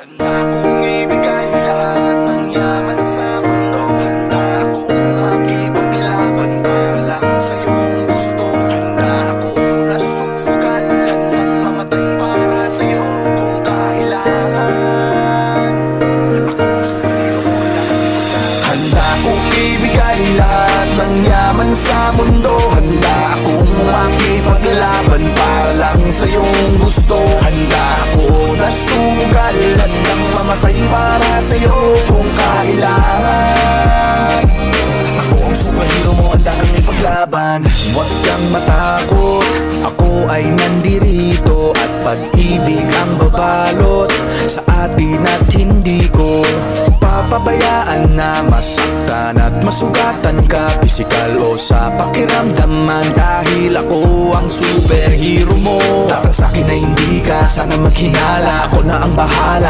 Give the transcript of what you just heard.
Handa kong ibigay lahat ng yaman sa mundo. Handa akong makipaglaban para lang sa iyong gusto. Handa ako na sumugal, handang mamatay para sa iyo kung kailangan. Akong superhero mo lang ipaglaban. Handa kong ibigay lahat ng yaman sa mundo. Handa akong makipaglaban para lang sa iyong gusto. Handa ako na sumugal, handang mamatay para sa iyo kung kailangan. Ako ang superhero mo, handa kang ipaglaban. Huwag kang matakot, ako ay nandirito. At pag-ibig ang babalot sa atin at hindi ko papabayaan na masaktan at masugatan ka, pisikal o sa pakiramdaman. Dahil ako ang superhero mo, dapat sa'kin na hindi ka sana maghinala. Ako na ang bahala.